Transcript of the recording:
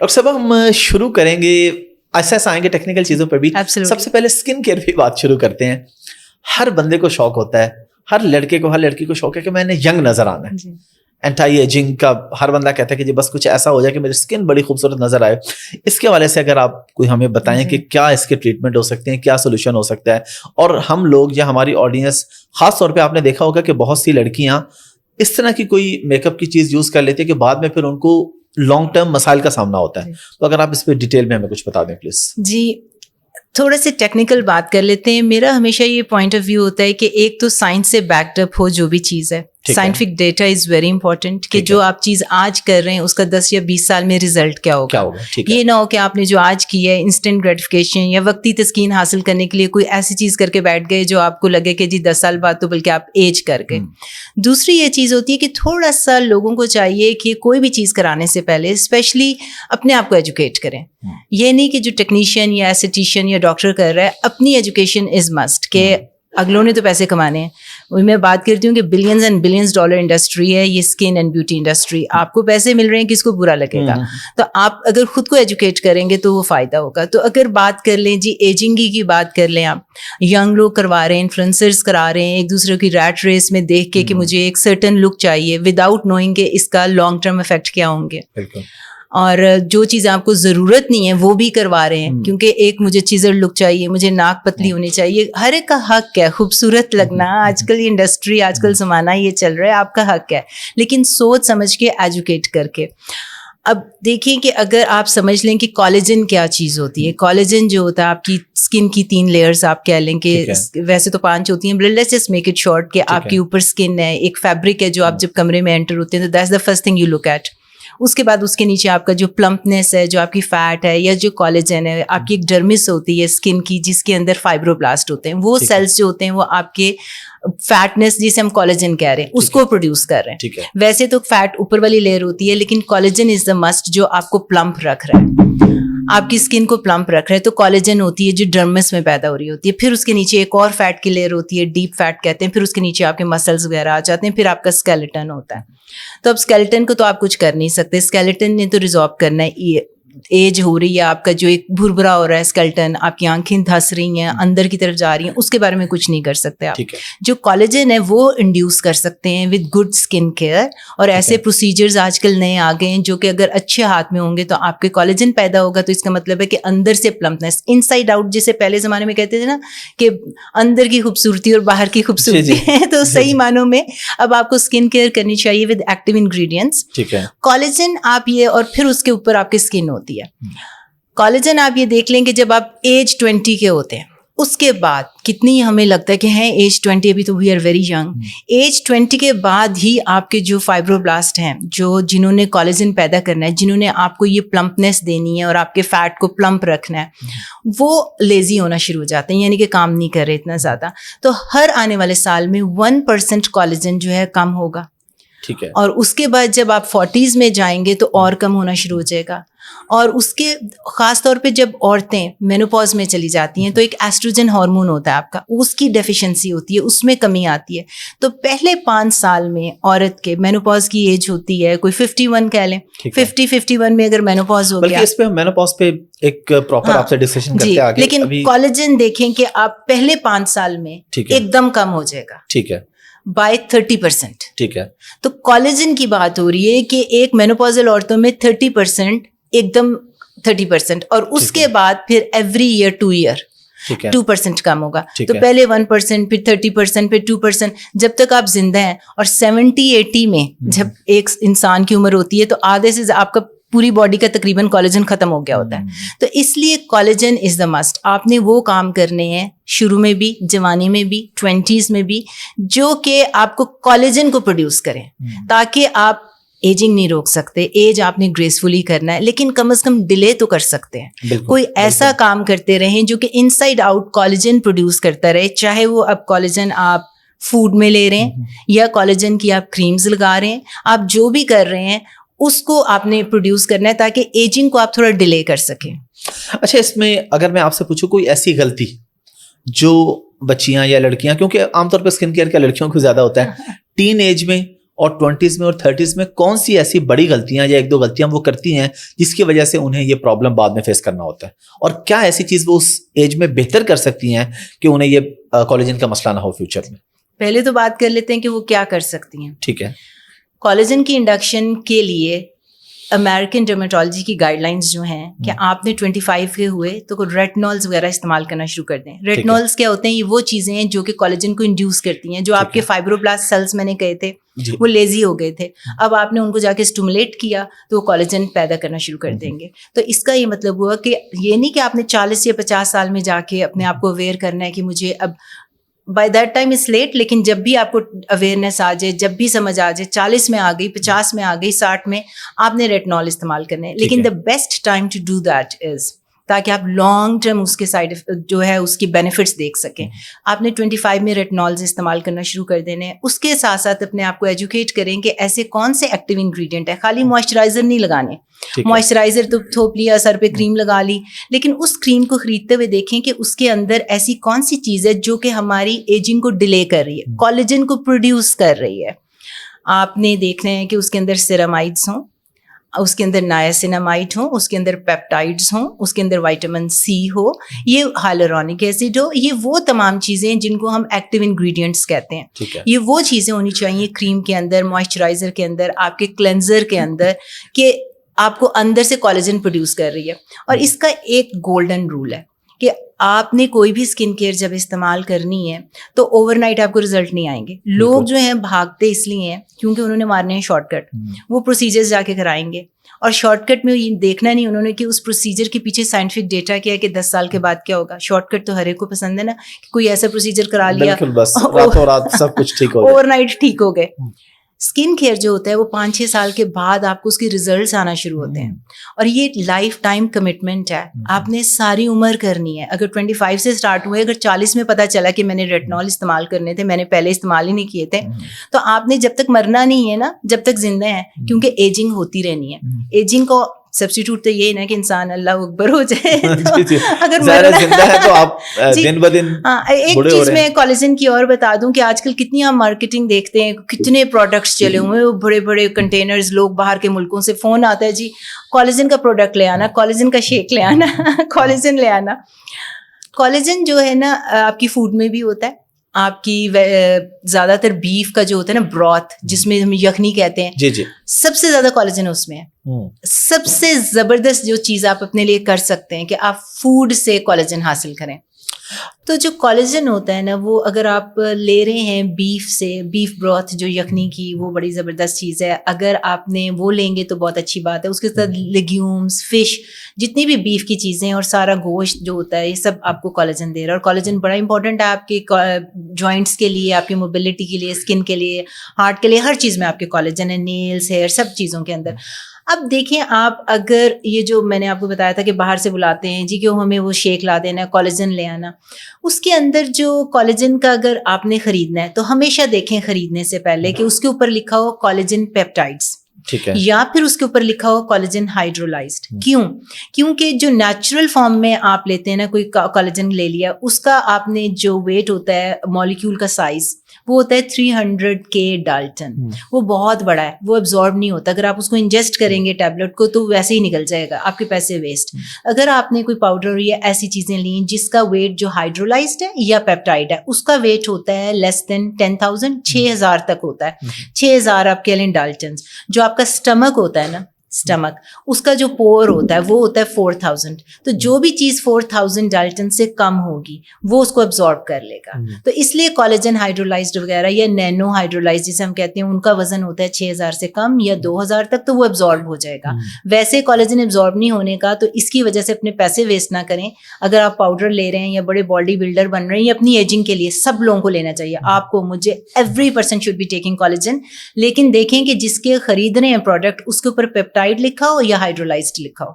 Doctor صاحب ہم شروع کریں گے ایسا ایسا آئیں گے ٹیکنیکل چیزوں پر بھی. سب سے پہلے اسکن کیئر کی بات شروع کرتے ہیں. ہر بندے کو شوق ہوتا ہے, ہر لڑکے کو ہر لڑکی کو شوق ہے کہ میں نے ینگ نظر آنا ہے. اینٹائی ایجنگ کا ہر بندہ کہتا ہے کہ جی بس کچھ ایسا ہو جائے کہ میری اسکن بڑی خوبصورت نظر آئے. اس کے حوالے سے اگر آپ کوئی ہمیں بتائیں کہ کیا اس کے ٹریٹمنٹ ہو سکتے ہیں, کیا سولوشن ہو سکتا ہے, اور ہم لوگ یا ہماری آڈینس خاص طور پہ آپ نے دیکھا ہوگا کہ بہت سی لڑکیاں اس طرح کی کوئی میک اپ کی چیز یوز کر لیتے ہیں کہ بعد میں پھر ان کو لانگ ٹرم مسائل کا سامنا ہوتا ہے. تو اگر آپ اس پہ ڈیٹیل میں ہمیں کچھ بتا دیں پلیز. جی تھوڑا سے ٹیکنیکل بات کر لیتے ہیں. میرا ہمیشہ یہ پوائنٹ آف ویو ہوتا ہے کہ ایک تو سائنس سے بیکڈ اپ ہو جو بھی چیز ہے. Scientific data is very important کہ جو آپ چیز آج کر رہے ہیں اس کا 10 یا 20 سال میں ریزلٹ کیا ہوگا. یہ نہ ہو کہ آپ نے جو آج کی ہے انسٹنٹ گریٹیفیکیشن یا وقتی تسکین حاصل کرنے کے لیے کوئی ایسی چیز کر کے بیٹھ گئے جو آپ کو لگے کہ جی 10 سال بعد تو بلکہ آپ ایج کر گئے. دوسری یہ چیز ہوتی ہے کہ تھوڑا سا لوگوں کو چاہیے کہ کوئی بھی چیز کرانے سے پہلے اسپیشلی اپنے آپ کو ایجوکیٹ کریں. یہ نہیں کہ جو ٹیکنیشین یا ایسٹیشین یا ڈاکٹر کر رہا ہے, اپنی ایجوکیشن از مسٹ کہ اگلوں نے تو پیسے کمانے ہیں. میں بات کرتی ہوں کہ billions and billions dollar industry ہے یہ اسکن اینڈ بیوٹی انڈسٹری. آپ کو پیسے مل رہے ہیں, کس کو برا لگے گا؟ تو آپ اگر خود کو ایجوکیٹ کریں گے تو وہ فائدہ ہوگا. تو اگر بات کر لیں جی ایجنگ کی بات کر لیں, آپ ینگ لوگ کروا رہے ہیں, انفلوئنسرز کرا رہے ہیں, ایک دوسرے کی ریٹ ریس میں دیکھ کے کہ مجھے ایک سرٹن لک چاہیے وداؤٹ نوئنگ کہ اس کا لانگ ٹرم افیکٹ کیا ہوں گے. اور جو چیزیں آپ کو ضرورت نہیں ہے وہ بھی کروا رہے ہیں, کیونکہ ایک مجھے چیزر لک چاہیے, مجھے ناک پتلی ہونی چاہیے. ہر ایک کا حق ہے خوبصورت لگنا. آج کل یہ انڈسٹری, آج کل زمانہ یہ چل رہا ہے, آپ کا حق ہے, لیکن سوچ سمجھ کے ایجوکیٹ کر کے. اب دیکھیں کہ اگر آپ سمجھ لیں کہ کولیجن کیا چیز ہوتی ہے. کولیجن جو ہوتا ہے آپ کی اسکن کی 3 لیئرس آپ کہہ لیں کہ ویسے تو 5 ہوتی ہیں, let's just make it short کہ آپ کے اوپر اسکن ہے, ایک فیبرک ہے جو آپ جب کمرے میں انٹر ہوتے ہیں تو that's the first thing you look at. اس کے بعد اس کے نیچے آپ کا جو پلمپنیس ہے, جو آپ کی فیٹ ہے یا جو کولیجن ہے, آپ کی ایک ڈرمس ہوتی ہے اسکن کی جس کے اندر فائبروبلاسٹ ہوتے ہیں. وہ سیلس جو ہوتے ہیں وہ آپ کے فیٹنس جسے ہم کولیجن کہہ رہے ہیں اس کو پروڈیوس کر رہے ہیں. ویسے تو فیٹ اوپر والی لیئر ہوتی ہے, لیکن کولیجن از دا مسٹ جو آپ کو پلمپ رکھ رہا ہے, آپ کی اسکن کو پلمپ رکھ رہا ہے. تو کولیجن ہوتی ہے جو ڈرمس میں پیدا ہو رہی ہوتی ہے. پھر اس کے نیچے ایک اور فیٹ کی لیئر ہوتی ہے, ڈیپ فیٹ کہتے ہیں. پھر اس کے نیچے آپ کے مسلس وغیرہ آ جاتے ہیں. پھر آپ کا اسکیلیٹن ہوتا ہے. تو اب اسکیلیٹن کو تو آپ کچھ کر نہیں سکتے. اسکیلیٹن نے تو ریزالو کرنا ہے. ایج ہو رہی ہے, آپ کا جو ایک بھربھرا ہو رہا ہے اسکیلیٹن, آپ کی آنکھیں دھس رہی ہیں, اندر کی طرف جا رہی ہیں, اس کے بارے میں کچھ نہیں کر سکتے آپ. جو کولیجن ہے وہ انڈیوس کر سکتے ہیں ود گڈ اسکن کیئر. اور ایسے پروسیجرز آج کل نئے آ گئے ہیں جو کہ اگر اچھے ہاتھ میں ہوں گے تو آپ کے کولیجن پیدا ہوگا. تو اس کا مطلب ہے کہ اندر سے پلمپنس, ان سائڈ آؤٹ, جسے پہلے زمانے میں کہتے تھے نا کہ اندر کی خوبصورتی اور باہر کی خوبصورتی ہے. تو صحیح معنوں میں اب آپ کو اسکن کیئر کرنی چاہیے ود ایکٹیو انگریڈینٹس. کولیجن آپ یہ, اور پھر اس کے اوپر آپ کی اسکن ہوتی ہے. کولیجن آپ یہ دیکھ لیں کہ جب آپ ایج 20 کے ہوتے ہیں اس کے بعد کتنی ہمیں لگتا ہے کہ ہیں ایج 20 ابھی تو we are very young. Age 20 کے بعد ہی آپ کے جو فائبروبلاسٹ ہیں, جو جنہوں نے کولیجن پیدا کرنا ہے, جنہوں نے آپ کو یہ پلمپنیس دینی ہے اور آپ کے فیٹ کو پلمپ رکھنا ہے, وہ لیزی ہونا شروع ہو جاتے ہیں, یعنی کہ کام نہیں کر رہے اتنا زیادہ. تو ہر آنے والے سال میں 1% کولیجن جو ہے کم ہوگا. اور اس کے بعد جب آپ 40s میں جائیں گے تو اور کم ہونا شروع ہو جائے گا. اور اس کے خاص طور پہ جب عورتیں مینوپاز میں چلی جاتی ہیں تو ایک ایسٹروجن ہارمون ہوتا ہے آپ کا, اس کی ڈیفیشنسی ہوتی ہے, اس میں کمی آتی ہے. تو پہلے 5 سال میں عورت کے مینوپاز کی ایج ہوتی ہے کوئی 51 کہہ لیں, 51 میں اگر مینوپاز ہو گیا, اس پہ مینوپاز پہ ایک پراپر آپ سے ڈسکشن کرتے ہیں آگے. لیکن کولیجن دیکھیں کہ آپ پہلے 5 سال میں ایک دم کم ہو جائے گا. ٹھیک ہے. بائی 30%. ٹھیک ہے. تو کولیجن کی بات ہو رہی ہے کہ ایک مینوپازل عورتوں میں 30%, ایک دم 30%, اور اس کے بعد پھر ایوری ایئر 2 ایئر 2% کم ہوگا. تو پہلے 1%, پھر 30%, پھر 2%, جب تک آپ زندہ ہیں. اور 70-80 میں جب ایک انسان کی عمر ہوتی ہے تو آدھے سے آپ کا پوری باڈی کا تقریباً کولیجن ختم ہو گیا ہوتا ہے. تو اس لیے کولیجن از دا مسٹ. آپ نے وہ کام کرنے ہیں شروع میں بھی, جوانی میں بھی, 20s میں بھی, جو کہ آپ کو کولیجن کو پروڈیوس کریں, تاکہ آپ ایجنگ نہیں روک سکتے. ایج آپ نے گریسفلی کرنا ہے, لیکن کم از کم ڈیلے تو کر سکتے ہیں. کوئی ایسا کام کرتے رہیں جو کہ ان سائڈ آؤٹ کولیجن پروڈیوس کرتا رہے, چاہے وہ اب کولیجن آپ فوڈ میں لے رہے ہیں یا کولیجن کی آپ کریمز لگا رہے ہیں, آپ جو بھی کر رہے ہیں اس کو آپ نے پروڈیوس کرنا ہے تاکہ ایجنگ کو آپ تھوڑا ڈیلے کر سکیں. اچھا, اس میں اگر میں آپ سے پوچھوں کوئی ایسی غلطی جو بچیاں یا لڑکیاں, کیونکہ عام طور پہ اسکن کیئر کا لڑکیوں کو زیادہ ہوتا ہے, ٹین ایج میں اور 20s میں اور 30s میں کون سی ایسی بڑی غلطیاں یا ایک دو غلطیاں وہ کرتی ہیں جس کی وجہ سے انہیں یہ پرابلم بعد میں فیس کرنا ہوتا ہے, اور کیا ایسی چیز وہ اس ایج میں بہتر کر سکتی ہیں کہ انہیں یہ کولیجن کا مسئلہ نہ ہو فیوچر میں؟ پہلے تو بات کر لیتے ہیں کہ وہ کیا کر سکتی ہیں. ٹھیک ہے. کولیجن کی انڈکشن کے لیے امریکن ڈرمیٹالوجی کی گائیڈ لائنس جو ہیں کہ آپ نے 25 کے ہوئے تو ریٹنالز وغیرہ استعمال کرنا شروع کر دیں. ریٹنالز کیا ہوتے ہیں؟ یہ وہ چیزیں ہیں جو کہ کولیجن کو انڈیوس کرتی ہیں. جو آپ کے فائبروبلاسٹ سیلز میں نے کہے تھے وہ لیزی ہو گئے تھے, اب آپ نے ان کو جا کے اسٹیمولیٹ کیا تو وہ کولیجن پیدا کرنا شروع کر دیں گے. تو اس کا یہ مطلب ہوا کہ یہ نہیں کہ آپ نے 40 یا 50 سال میں جا کے اپنے آپ کو اویئر کرنا ہے کہ مجھے اب by that time is late, لیکن جب بھی آپ کو اویئرنیس آ جائے, جب بھی سمجھ آ جائے, 40 میں آ گئی, 50 میں آ گئی, 60 میں, آپ نے ریٹنال استعمال کرنے ہیں. لیکن the best time to do that is تاکہ آپ لانگ ٹرم اس کے سائڈ جو ہے اس کی بینیفٹس دیکھ سکیں. آپ نے 25 میں ریٹنالز استعمال کرنا شروع کر دینے ہیں. اس کے ساتھ ساتھ اپنے آپ کو ایجوکیٹ کریں کہ ایسے کون سے ایکٹیو انگریڈینٹ ہے. خالی موئسچرائزر نہیں لگانے, موئسچرائزر تو تھوپ لیا, سر پہ کریم لگا لی, لیکن اس کریم کو خریدتے ہوئے دیکھیں کہ اس کے اندر ایسی کون سی چیز ہے جو کہ ہماری ایجنگ کو ڈیلے کر رہی ہے, کولیجن کو پروڈیوس کر رہی ہے. آپ نے دیکھنا ہے کہ اس کے اندر سیرامائڈس ہوں, اس کے اندر نائاسینامائڈ ہوں, اس کے اندر پیپٹائڈز ہوں, اس کے اندر وائٹامن سی ہو, یہ ہائلورونک ایسڈ ہو. یہ وہ تمام چیزیں ہیں جن کو ہم ایکٹیو انگریڈینٹس کہتے ہیں. یہ وہ چیزیں ہونی چاہیے کریم کے اندر, موئسچرائزر کے اندر, آپ کے کلینزر کے اندر, کہ آپ کو اندر سے کولیجن پروڈیوس کر رہی ہے. اور اس کا ایک گولڈن رول ہے کہ آپ نے کوئی بھی اسکن کیئر جب استعمال کرنی ہے تو اوور نائٹ آپ کو رزلٹ نہیں آئیں گے. لوگ جو ہیں بھاگتے اس لیے ہیں کیونکہ انہوں نے مارنے ہیں شارٹ کٹ. وہ پروسیجرز جا کے کرائیں گے اور شارٹ کٹ میں یہ دیکھنا نہیں انہوں نے کہ اس پروسیجر کے پیچھے سائنٹیفک ڈیٹا کیا ہے کہ 10 سال کے بعد کیا ہوگا. شارٹ کٹ تو ہر ایک کو پسند ہے نا, کہ کوئی ایسا پروسیجر کرا لیا راتوں رات سب کچھ ٹھیک ہو گیا, اوور نائٹ ٹھیک ہو گئے. اسکن کیئر جو ہوتا ہے وہ 5-6 سال کے بعد آپ کو اس کی ریزلٹس آنا شروع ہوتے ہیں, اور یہ لائف ٹائم کمٹمنٹ ہے. آپ نے ساری عمر کرنی ہے. اگر 25 سے اسٹارٹ ہوئے, اگر 40 میں پتہ چلا کہ میں نے ریٹنال استعمال کرنے تھے, میں نے پہلے استعمال ہی نہیں کیے تھے, تو آپ نے جب تک مرنا نہیں ہے نا, جب تک زندہ ہیں, کیونکہ ایجنگ ہوتی رہنی ہے. ایجنگ کو سبسٹیٹیوٹ تو یہ نا کہ انسان اللہ اکبر ہو جائے, اگر زندہ ہے تو آپ دن بہ دن. ایک چیز میں کولیجن کی اور بتا دوں کہ آج کل کتنی ہم مارکیٹنگ دیکھتے ہیں, کتنے پروڈکٹس چلے ہوئے ہیں, بڑے بڑے کنٹینرز, لوگ باہر کے ملکوں سے فون آتا ہے, جی کولیجن کا پروڈکٹ لے آنا, کولیجن کا شیک لے آنا, کولیجن لے آنا. کولیجن جو ہے نا آپ کی فوڈ میں بھی ہوتا ہے. آپ کی زیادہ تر بیف کا جو ہوتا ہے نا براتھ, جس میں ہم یخنی کہتے ہیں, جی جی, سب سے زیادہ کولیجن اس میں ہے. سب سے زبردست جو چیز آپ اپنے لیے کر سکتے ہیں کہ آپ فوڈ سے کولیجن حاصل کریں. تو جو کولیجن ہوتا ہے نا, وہ اگر آپ لے رہے ہیں بیف سے, بیف براتھ جو یخنی کی, وہ بڑی زبردست چیز ہے. اگر آپ نے وہ لیں گے تو بہت اچھی بات ہے. اس کے ساتھ لیگیومز, فش, جتنی بھی بیف کی چیزیں اور سارا گوشت جو ہوتا ہے, یہ سب آپ کو کولیجن دے رہا ہے. اور کولیجن بڑا امپورٹنٹ ہے آپ کے جوائنٹس کے لیے, آپ کی موبلٹی کے لیے, اسکن کے لیے, ہارٹ کے لیے, ہر چیز میں آپ کے کولیجن ہے, نیلز, ہیئر, سب چیزوں کے اندر. اب دیکھیں آپ, اگر یہ جو میں نے آپ کو بتایا تھا کہ باہر سے بلاتے ہیں جی کہ ہمیں وہ شیک لا دینا, کولیجن لے آنا, اس کے اندر جو کولیجن کا اگر آپ نے خریدنا ہے تو ہمیشہ دیکھیں خریدنے سے پہلے کہ اس کے اوپر لکھا ہو کولیجن پیپٹائڈس, یا پھر اس کے اوپر لکھا ہو کولیجن ہائیڈرولائزڈ. کیونکہ جو نیچرل فارم میں آپ لیتے ہیں نا, کوئی کولیجن لے لیا, اس کا آپ نے جو ویٹ ہوتا ہے, مالیکیول کا سائز, وہ ہوتا ہے 300K ڈالٹن. وہ بہت بڑا ہے, وہ ابزارب نہیں ہوتا. اگر آپ اس کو انجسٹ کریں گے ٹیبلٹ کو تو ویسے ہی نکل جائے گا, آپ کے پیسے ویسٹ. اگر آپ نے کوئی پاؤڈر یا ایسی چیزیں لیں جس کا ویٹ جو ہائیڈرولائزڈ ہے یا پیپٹائڈ ہے, اس کا ویٹ ہوتا ہے لیس دین 10,000, 6,000 تک ہوتا ہے. 6,000 آپ کہہ لیں ڈالٹنز. جو آپ کا اسٹمک ہوتا ہے نا, اسٹمک, اس کا جو پور ہوتا ہے وہ ہوتا ہے 4,000. تو جو بھی چیز 4,000 ڈالٹن سے کم ہوگی وہ اس کو ابزارب کر لے گا. تو اس لیے کولیجن ہائیڈرولائزڈ وغیرہ یا نینو ہائیڈرولائزڈ جسے ہم کہتے ہیں, ان کا وزن ہوتا ہے 6,000 سے کم یا 2,000 تک, تو وہ ابزارب ہو جائے گا. ویسے کولیجن ابزارب نہیں ہونے کا, تو اس کی وجہ سے اپنے پیسے ویسٹ نہ کریں. اگر آپ پاؤڈر لے رہے ہیں یا بڑے باڈی بلڈر بن رہے ہیں یا اپنی ایجنگ کے لیے, سب لوگوں کو لینا چاہیے. آپ کو, مجھے, every person should be taking collagen. لیکن دیکھیں کہ جس کے خرید رہے ہیں پروڈکٹ, اس کے اوپر پیپٹائڈ لکھا ہو یا ہائیڈرولائزڈ لکھا ہو.